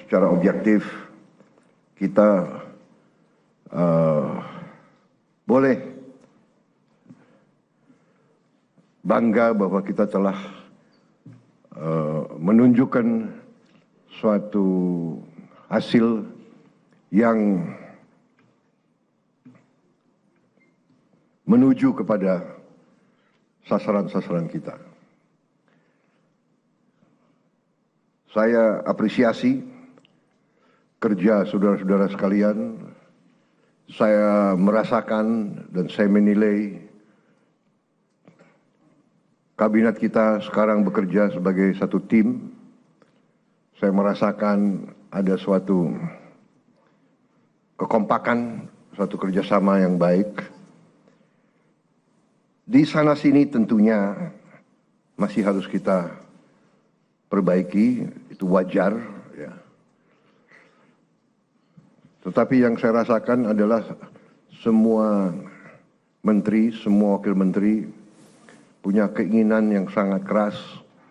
Secara objektif kita boleh bangga bahwa kita telah menunjukkan suatu hasil yang menuju kepada sasaran-sasaran kita. Saya apresiasi kerja saudara-saudara sekalian. Saya merasakan dan saya menilai kabinet kita sekarang bekerja sebagai satu tim. Saya merasakan ada suatu kekompakan, suatu kerjasama yang baik. Di sana-sini tentunya masih harus kita perbaiki, itu wajar, ya. Tetapi yang saya rasakan adalah semua menteri, semua wakil menteri punya keinginan yang sangat keras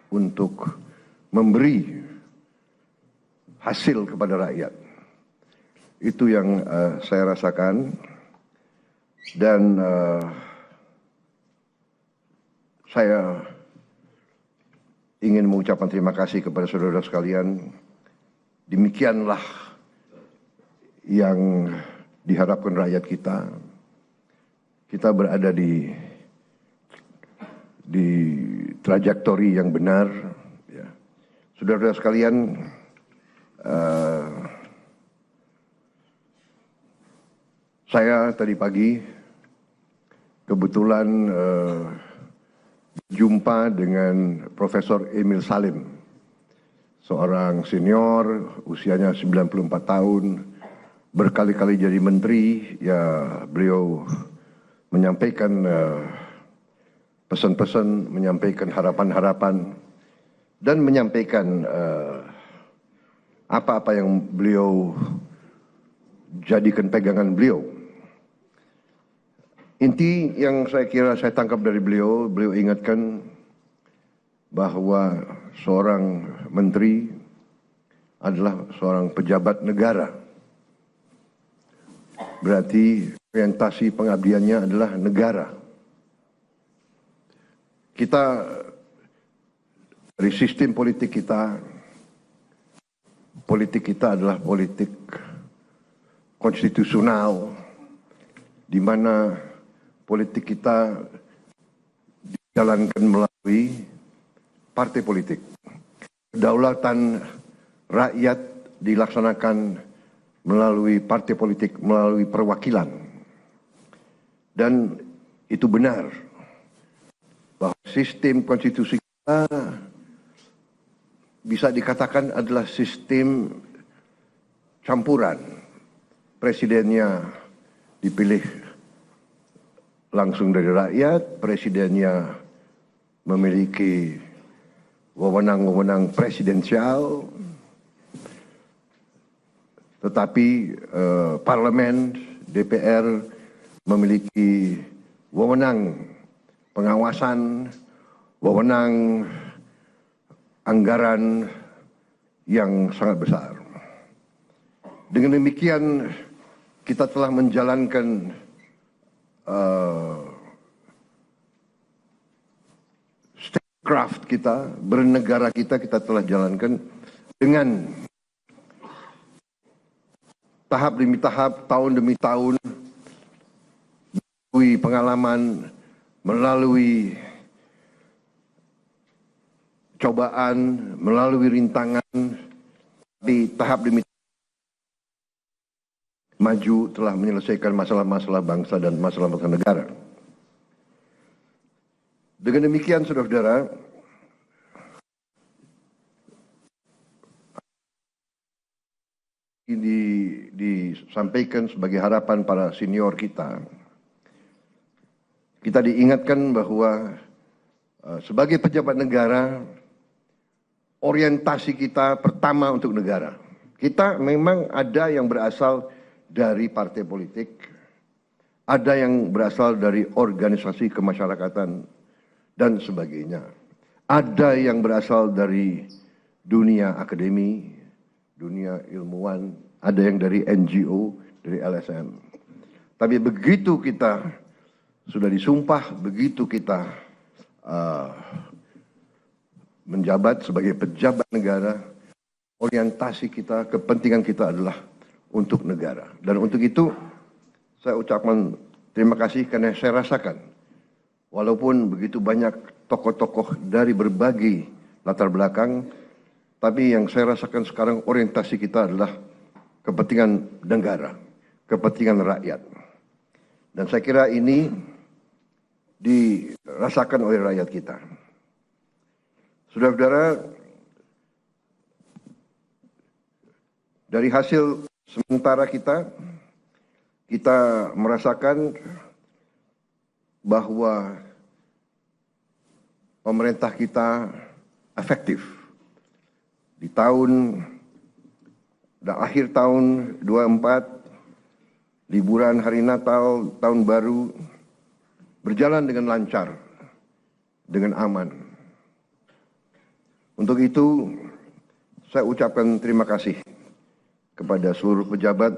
untuk memberi hasil kepada rakyat. Itu yang saya rasakan, dan saya ingin mengucapkan terima kasih kepada saudara sekalian. Demikianlah yang diharapkan rakyat kita. Kita berada di trajektori yang benar. Ya. Saudara-saudara sekalian, saya tadi pagi kebetulan jumpa dengan Profesor Emil Salim, seorang senior, usianya 94 tahun, berkali-kali jadi menteri. Ya, beliau menyampaikan pesan-pesan, menyampaikan harapan-harapan, dan menyampaikan apa-apa yang beliau jadikan pegangan beliau. Inti yang saya kira saya tangkap dari beliau ingatkan bahwa seorang menteri adalah seorang pejabat negara. Berarti orientasi pengabdiannya adalah negara. Kita dari sistem politik kita adalah politik konstitusional, di mana politik kita dijalankan melalui partai politik. Kedaulatan rakyat dilaksanakan melalui partai politik, melalui perwakilan. Dan itu benar bahwa sistem konstitusi kita bisa dikatakan adalah sistem campuran. Presidennya dipilih langsung dari rakyat, presidennya memiliki wewenang-wewenang presidensial, tetapi parlemen, DPR memiliki wewenang pengawasan, wewenang anggaran yang sangat besar. Dengan demikian kita telah menjalankan statecraft kita, bernegara kita telah jalankan dengan tahap demi tahap, tahun demi tahun, melalui pengalaman, melalui cobaan, melalui rintangan, di tahap demi maju telah menyelesaikan masalah-masalah bangsa dan masalah-masalah negara. Dengan demikian, saudara-saudara, ini disampaikan sebagai harapan para senior kita. Kita diingatkan bahwa sebagai pejabat negara, orientasi kita pertama untuk negara. Kita memang ada yang berasal dari partai politik, ada yang berasal dari organisasi kemasyarakatan dan sebagainya. Ada yang berasal dari dunia akademi, dunia ilmuwan, ada yang dari NGO, dari LSM. Tapi begitu kita sudah disumpah, begitu kita menjabat sebagai pejabat negara, orientasi kita, kepentingan kita adalah untuk negara. Dan untuk itu saya ucapkan terima kasih karena saya rasakan walaupun begitu banyak tokoh-tokoh dari berbagai latar belakang, tapi yang saya rasakan sekarang orientasi kita adalah kepentingan negara, kepentingan rakyat. Dan saya kira ini dirasakan oleh rakyat kita. Saudara-saudara, dari hasil sementara kita merasakan bahwa pemerintah kita efektif. Di akhir tahun 24, liburan hari Natal, tahun baru, berjalan dengan lancar, dengan aman. Untuk itu, saya ucapkan terima kasih kepada seluruh pejabat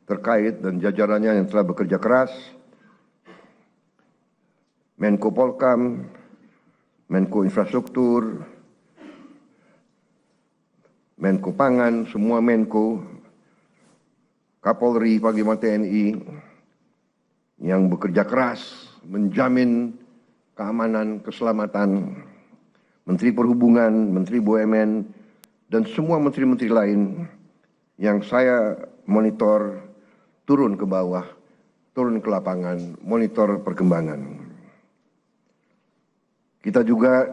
terkait dan jajarannya yang telah bekerja keras, Menko Polkam, Menko Infrastruktur, Menko Pangan, semua Menko, Kapolri, Panglima TNI, yang bekerja keras menjamin keamanan, keselamatan, Menteri Perhubungan, Menteri BUMN, dan semua menteri-menteri lain yang saya monitor turun ke bawah, turun ke lapangan, monitor perkembangan. Kita juga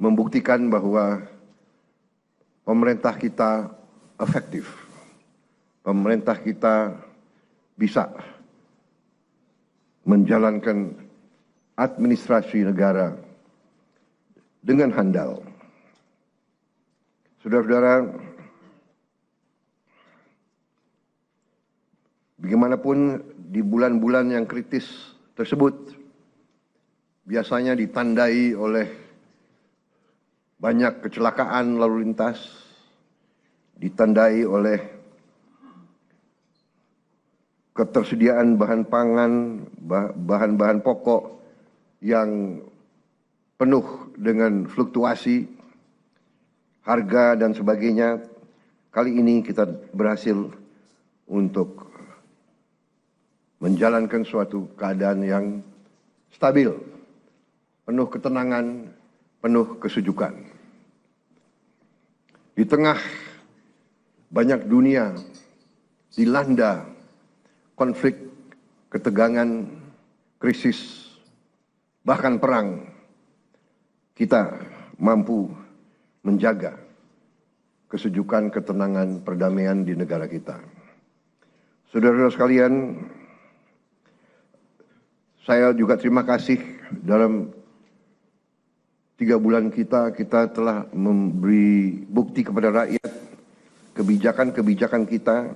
membuktikan bahwa pemerintah kita efektif. Pemerintah kita bisa menjalankan administrasi negara dengan handal. Saudara-saudara, bagaimanapun di bulan-bulan yang kritis tersebut biasanya ditandai oleh banyak kecelakaan lalu lintas, ditandai oleh ketersediaan bahan pangan, bahan-bahan pokok yang penuh dengan fluktuasi, harga dan sebagainya. Kali ini kita berhasil untuk menjalankan suatu keadaan yang stabil, penuh ketenangan, penuh kesejukan. Di tengah banyak dunia dilanda konflik, ketegangan, krisis, bahkan perang, kita mampu menjaga kesejukan, ketenangan, perdamaian di negara kita. Saudara-saudara sekalian, saya juga terima kasih dalam 3 bulan kita telah memberi bukti kepada rakyat kebijakan-kebijakan kita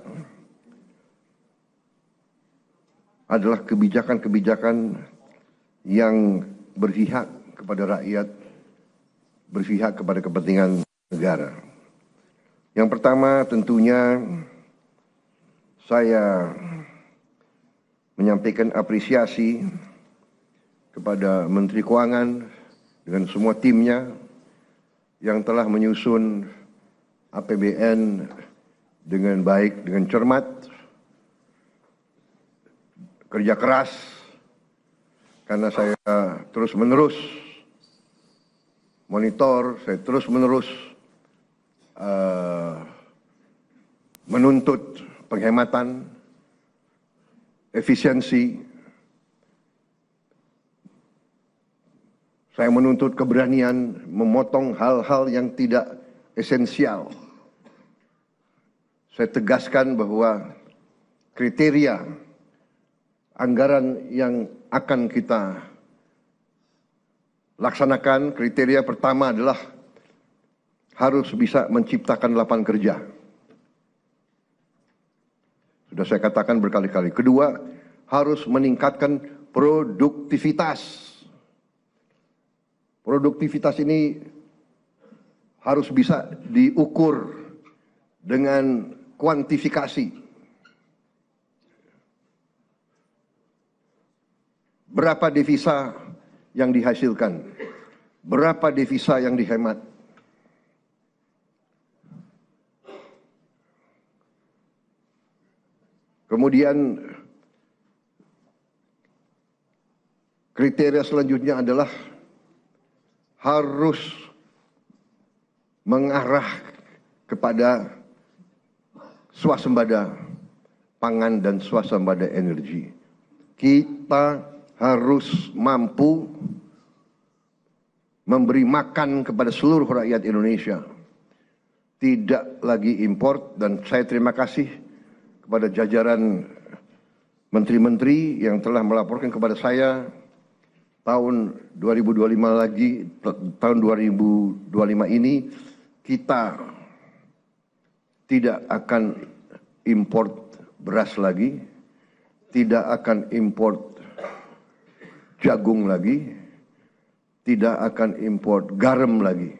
adalah kebijakan-kebijakan yang berpihak kepada rakyat, berpihak kepada kepentingan negara. Yang pertama tentunya saya menyampaikan apresiasi kepada Menteri Keuangan dengan semua timnya yang telah menyusun APBN dengan baik, dengan cermat, kerja keras, karena saya terus-menerus monitor, saya terus-menerus menuntut penghematan, efisiensi. Saya menuntut keberanian memotong hal-hal yang tidak esensial. Saya tegaskan bahwa kriteria anggaran yang akan kita laksanakan, kriteria pertama adalah harus bisa menciptakan lapangan kerja. Sudah saya katakan berkali-kali. Kedua, harus meningkatkan produktivitas. Produktivitas ini harus bisa diukur dengan kuantifikasi. Berapa devisa yang dihasilkan? Berapa devisa yang dihemat? Kemudian kriteria selanjutnya adalah harus mengarah kepada swasembada pangan dan swasembada energi. Kita harus mampu memberi makan kepada seluruh rakyat Indonesia. Tidak lagi import, dan saya terima kasih kepada jajaran menteri-menteri yang telah melaporkan kepada saya tahun 2025 lagi, tahun 2025 ini kita tidak akan import beras lagi, tidak akan import jagung lagi, tidak akan import garam lagi.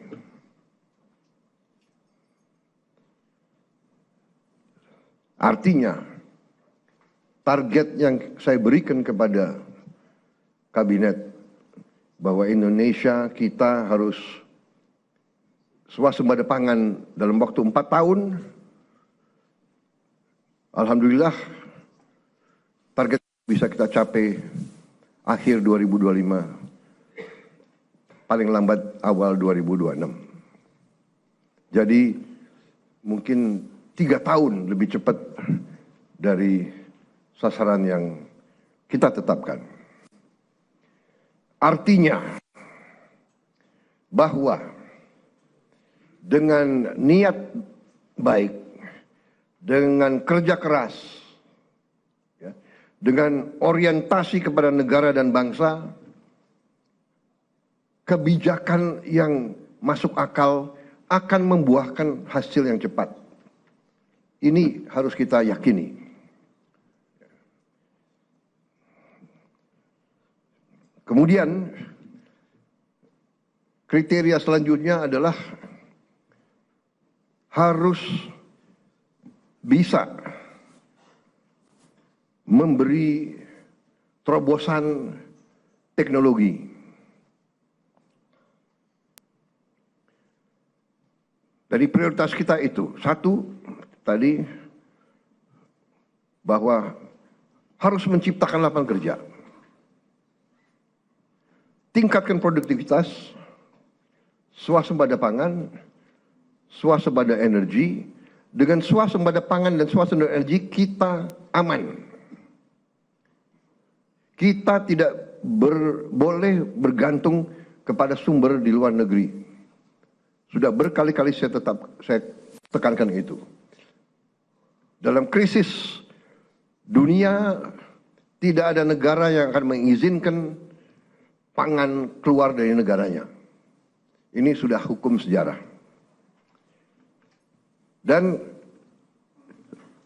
Artinya, target yang saya berikan kepada kabinet bahwa Indonesia kita harus swasembada pangan dalam waktu 4 tahun. Alhamdulillah, target bisa kita capai akhir 2025, paling lambat awal 2026. Jadi mungkin 3 tahun lebih cepat dari sasaran yang kita tetapkan. Artinya bahwa dengan niat baik, dengan kerja keras, ya, dengan orientasi kepada negara dan bangsa, kebijakan yang masuk akal akan membuahkan hasil yang cepat. Ini harus kita yakini. Kemudian kriteria selanjutnya adalah harus bisa memberi terobosan teknologi. Dari prioritas kita itu, satu, tadi bahwa harus menciptakan lapangan kerja. Tingkatkan produktivitas, swasembada pangan, swasembada energi. Dengan swasembada pangan dan swasembada energi kita aman. Kita tidak boleh bergantung kepada sumber di luar negeri. Sudah berkali-kali saya tekankan itu. Dalam krisis dunia, tidak ada negara yang akan mengizinkan pangan keluar dari negaranya. Ini sudah hukum sejarah. Dan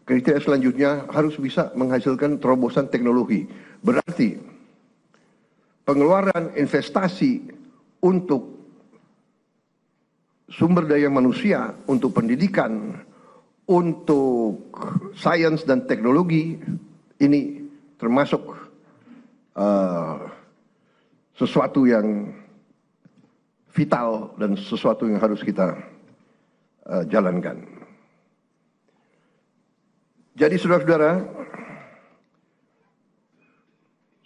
kriteria selanjutnya harus bisa menghasilkan terobosan teknologi. Berarti pengeluaran investasi untuk sumber daya manusia, untuk pendidikan, untuk sains dan teknologi, ini termasuk sesuatu yang vital dan sesuatu yang harus kita jalankan. Jadi saudara-saudara,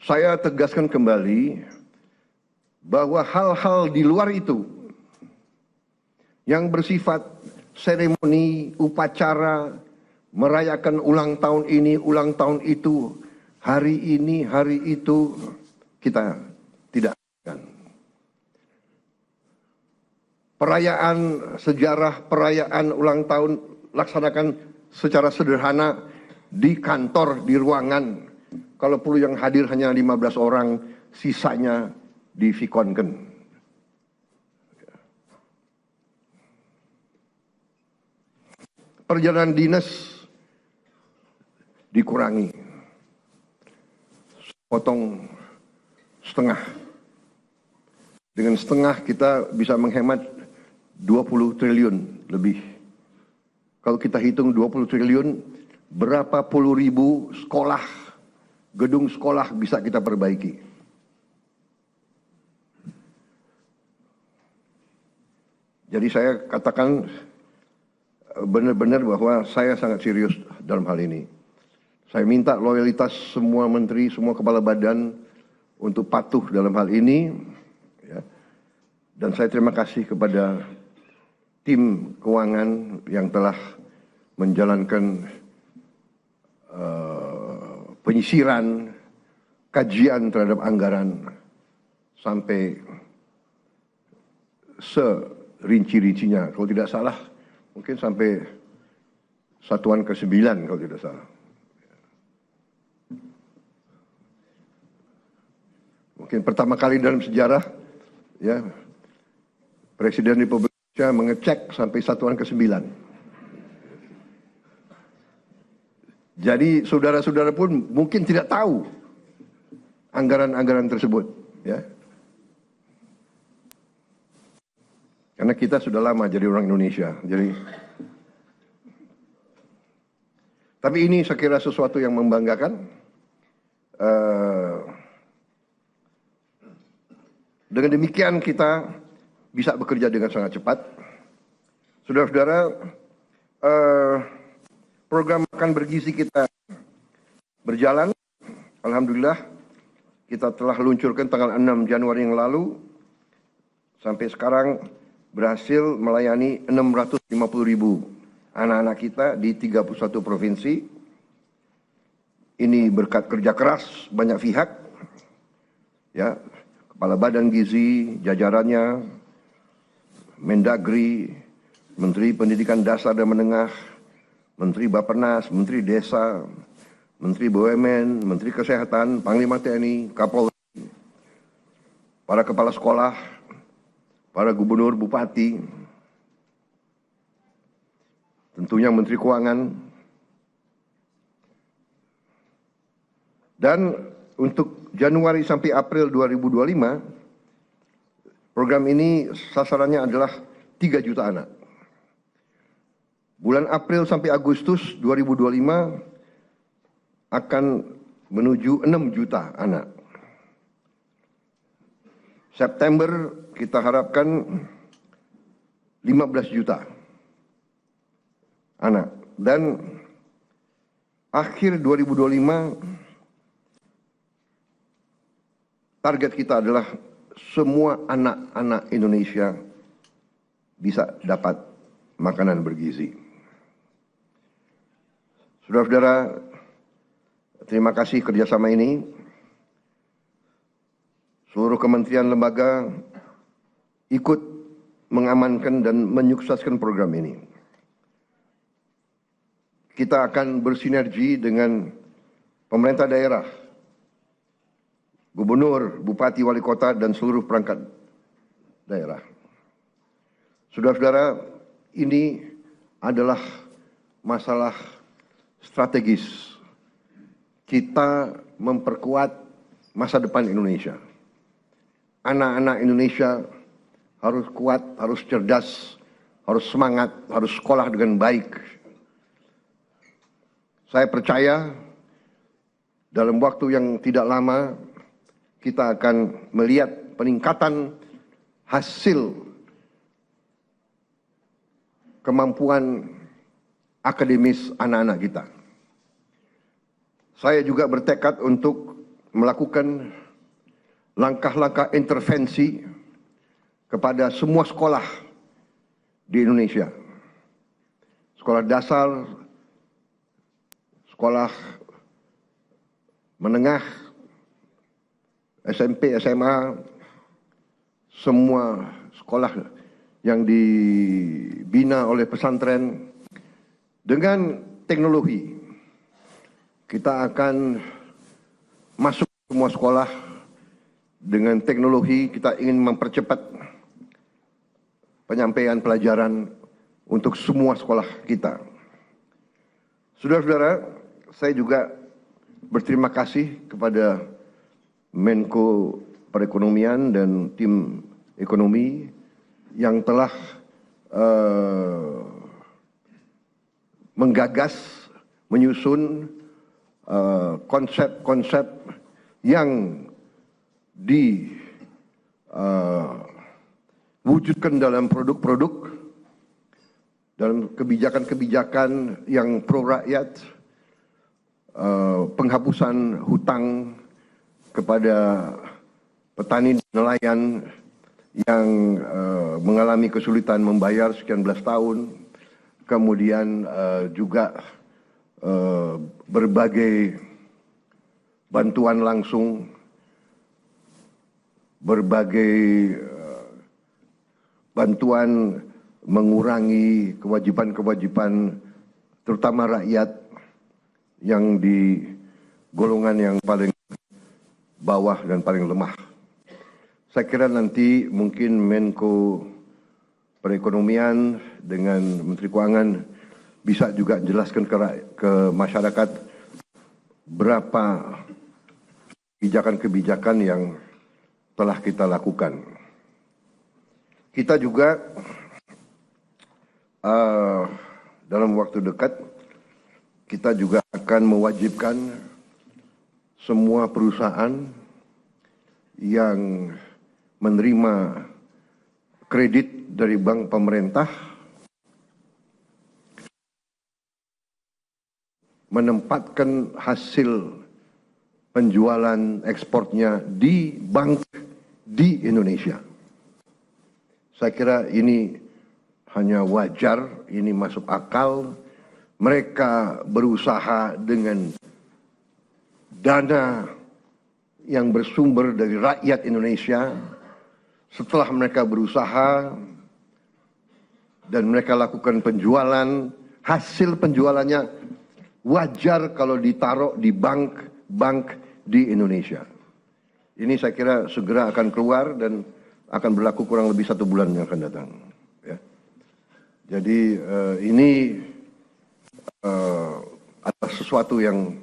saya tegaskan kembali bahwa hal-hal di luar itu yang bersifat seremoni, upacara, merayakan ulang tahun ini, ulang tahun itu, hari ini, hari itu, kita tidak akan. Perayaan sejarah, perayaan ulang tahun laksanakan secara sederhana di kantor, di ruangan. Kalau perlu yang hadir hanya 15 orang, sisanya di vkonken. Perjalanan dinas dikurangi, potong setengah. Dengan setengah kita bisa menghemat 20 triliun lebih. Kalau kita hitung 20 triliun, berapa puluh ribu sekolah, gedung sekolah bisa kita perbaiki. Jadi saya katakan benar-benar bahwa saya sangat serius dalam hal ini. Saya minta loyalitas semua menteri, semua kepala badan untuk patuh dalam hal ini. Ya. Dan saya terima kasih kepada tim keuangan yang telah menjalankan penyisiran, kajian terhadap anggaran sampai serinci-rincinya. Kalau tidak salah, mungkin sampai satuan ke-9 kalau tidak salah. Mungkin pertama kali dalam sejarah, ya, Presiden Republik Indonesia mengecek sampai satuan ke-9. Jadi saudara-saudara pun mungkin tidak tahu anggaran-anggaran tersebut, ya. Karena kita sudah lama jadi orang Indonesia. Tapi ini saya kira sesuatu yang membanggakan. Dengan demikian kita bisa bekerja dengan sangat cepat. Saudara-saudara, program makan bergizi kita berjalan. Alhamdulillah, kita telah luncurkan tanggal 6 Januari yang lalu. Sampai sekarang berhasil melayani 650.000 anak-anak kita di 31 provinsi. Ini berkat kerja keras banyak pihak, ya, Kepala Badan Gizi, jajarannya, Mendagri, Menteri Pendidikan Dasar dan Menengah, Menteri Bappenas, Menteri Desa, Menteri BUMN, Menteri Kesehatan, Panglima TNI, Kapolri, para kepala sekolah, para gubernur, bupati, tentunya Menteri Keuangan, dan untuk Januari sampai April 2025, program ini sasarannya adalah 3 juta anak. Bulan April sampai Agustus 2025 akan menuju 6 juta anak. September kita harapkan 15 juta anak. Dan akhir 2025 target kita adalah semua anak-anak Indonesia bisa dapat makanan bergizi. Saudara-saudara, terima kasih kerjasama ini. Seluruh kementerian lembaga ikut mengamankan dan menyukseskan program ini. Kita akan bersinergi dengan pemerintah daerah, gubernur, bupati, wali kota, dan seluruh perangkat daerah. Saudara-saudara, ini adalah masalah strategis. Kita memperkuat masa depan Indonesia. Anak-anak Indonesia harus kuat, harus cerdas, harus semangat, harus sekolah dengan baik. Saya percaya dalam waktu yang tidak lama kita akan melihat peningkatan hasil kemampuan akademis anak-anak kita. Saya juga bertekad untuk melakukan langkah-langkah intervensi kepada semua sekolah di Indonesia. Sekolah dasar, sekolah menengah, SMP, SMA, semua sekolah yang dibina oleh pesantren dengan teknologi. Kita akan masuk semua sekolah dengan teknologi. Kita ingin mempercepat penyampaian pelajaran untuk semua sekolah kita. Saudara-saudara, saya juga berterima kasih kepada Menko Perekonomian dan tim ekonomi yang telah menggagas, menyusun konsep-konsep yang diwujudkan dalam produk-produk, dalam kebijakan-kebijakan yang pro rakyat, penghapusan hutang kepada petani dan nelayan yang mengalami kesulitan membayar sekian belas tahun, kemudian juga berbagai bantuan langsung, berbagai bantuan mengurangi kewajiban-kewajiban terutama rakyat yang di golongan yang paling bawah dan paling lemah. Saya kira nanti mungkin Menko Perekonomian dengan Menteri Keuangan bisa juga jelaskan ke masyarakat berapa kebijakan-kebijakan yang telah kita lakukan. Kita juga dalam waktu dekat kita juga akan mewajibkan semua perusahaan yang menerima kredit dari bank pemerintah menempatkan hasil penjualan ekspornya di bank di Indonesia. Saya kira ini hanya wajar, ini masuk akal. Mereka berusaha dengan dana yang bersumber dari rakyat Indonesia. Setelah mereka berusaha dan mereka lakukan penjualan, hasil penjualannya wajar kalau ditaruh di bank di Indonesia. Ini saya kira segera akan keluar dan akan berlaku kurang lebih 1 bulan yang akan datang. Ya. Jadi ini adalah sesuatu yang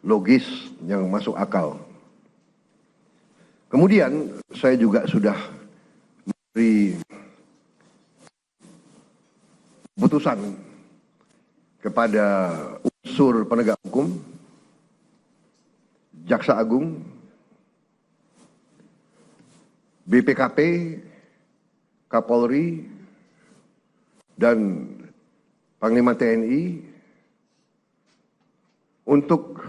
logis, yang masuk akal. Kemudian saya juga sudah memberi keputusan kepada unsur penegak hukum, Jaksa Agung, BPKP, Kapolri, dan Panglima TNI untuk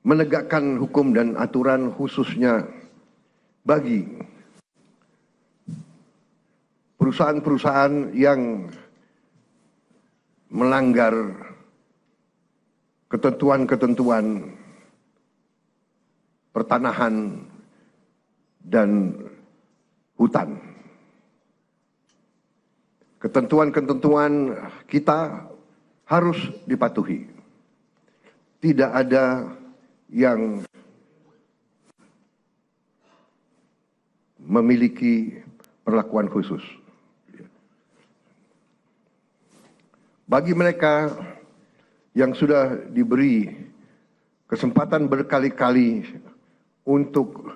menegakkan hukum dan aturan khususnya bagi perusahaan-perusahaan yang melanggar ketentuan-ketentuan pertanahan dan hutan. Ketentuan-ketentuan kita harus dipatuhi. Tidak ada yang memiliki perlakuan khusus. Bagi mereka yang sudah diberi kesempatan berkali-kali untuk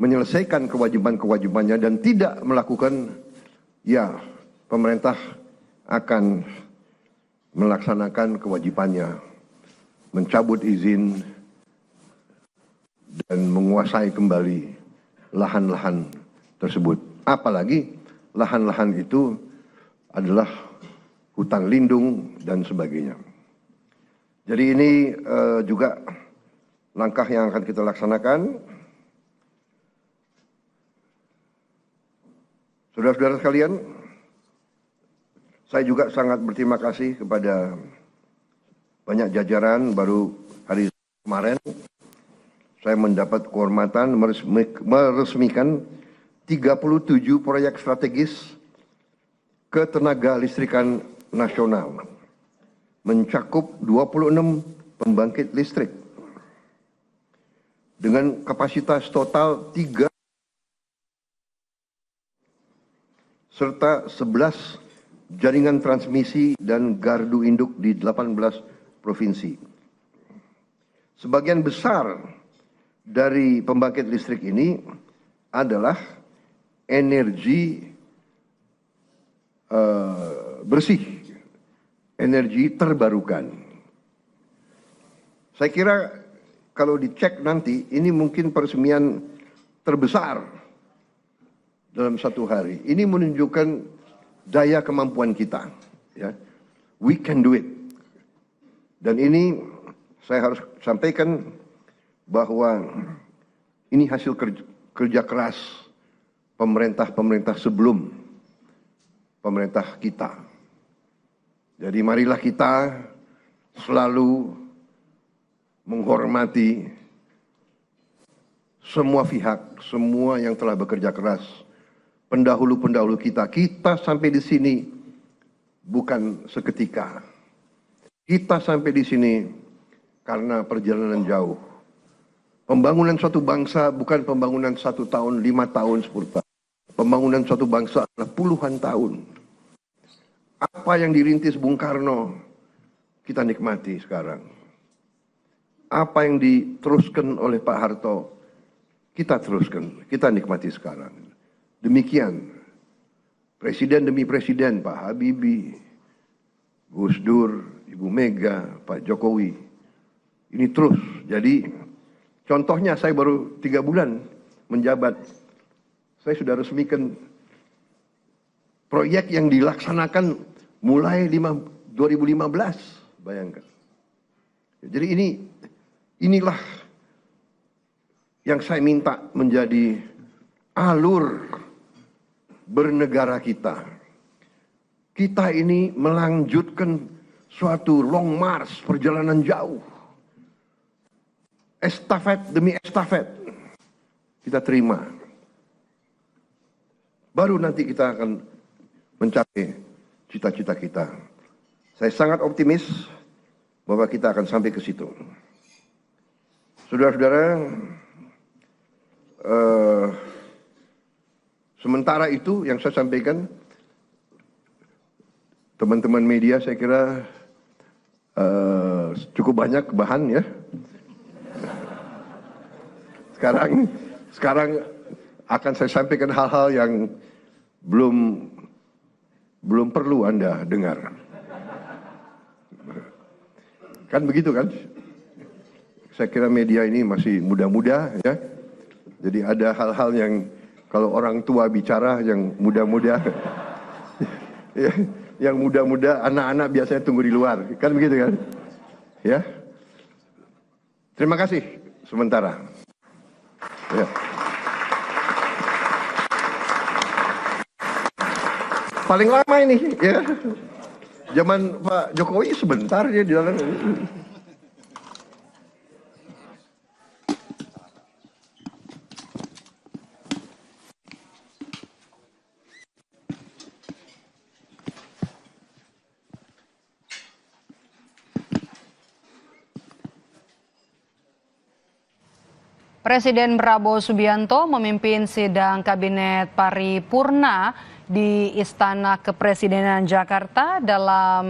menyelesaikan kewajiban-kewajibannya dan tidak melakukan, ya pemerintah akan melaksanakan kewajibannya, mencabut izin dan menguasai kembali lahan-lahan tersebut. Apalagi lahan-lahan itu adalah hutan lindung dan sebagainya. Jadi ini juga langkah yang akan kita laksanakan. Saudara-saudara sekalian, saya juga sangat berterima kasih kepada banyak jajaran. Baru hari kemarin saya mendapat kehormatan meresmikan 37 proyek strategis ketenaga listrikan nasional, mencakup 26 pembangkit listrik dengan kapasitas total 3 serta 11 jaringan transmisi dan gardu induk di 18 provinsi. Sebagian besar dari pembangkit listrik ini adalah energi bersih energi terbarukan. Saya kira kalau dicek nanti, ini mungkin peresmian terbesar dalam satu hari. Ini menunjukkan daya kemampuan kita. Ya. We can do it. Dan ini saya harus sampaikan bahwa ini hasil kerja keras pemerintah-pemerintah sebelum pemerintah kita. Jadi marilah kita selalu menghormati semua pihak, semua yang telah bekerja keras, pendahulu-pendahulu kita. Kita sampai di sini bukan seketika. Kita sampai di sini karena perjalanan jauh. Pembangunan suatu bangsa bukan pembangunan 1 tahun, 5 tahun, 10 tahun. Pembangunan suatu bangsa adalah puluhan tahun. Apa yang dirintis Bung Karno, kita nikmati sekarang. Apa yang diteruskan oleh Pak Harto, kita teruskan, kita nikmati sekarang. Demikian, presiden demi presiden, Pak Habibie, Gus Dur, Ibu Mega, Pak Jokowi, ini terus. Jadi, contohnya saya baru 3 bulan menjabat, saya sudah resmikan proyek yang dilaksanakan mulai 2015, bayangkan. Jadi inilah yang saya minta menjadi alur bernegara kita. Kita ini melanjutkan suatu long march, perjalanan jauh. Estafet demi estafet kita terima. Baru nanti kita akan mencapai cita-cita kita. Saya sangat optimis bahwa kita akan sampai ke situ. Saudara-saudara, sementara itu yang saya sampaikan, teman-teman media saya kira cukup banyak bahan ya. Sekarang akan saya sampaikan hal-hal yang belum perlu Anda dengar. Kan begitu kan? Saya kira media ini masih muda-muda ya. Jadi ada hal-hal yang kalau orang tua bicara yang muda-muda ya, yang muda-muda anak-anak biasanya tunggu di luar. Kan begitu kan? Ya. Terima kasih sementara. Ya. Paling lama ini ya. Zaman Pak Jokowi sebentar dia di dalam. Presiden Prabowo Subianto memimpin sidang Kabinet Paripurna di Istana Kepresidenan Jakarta dalam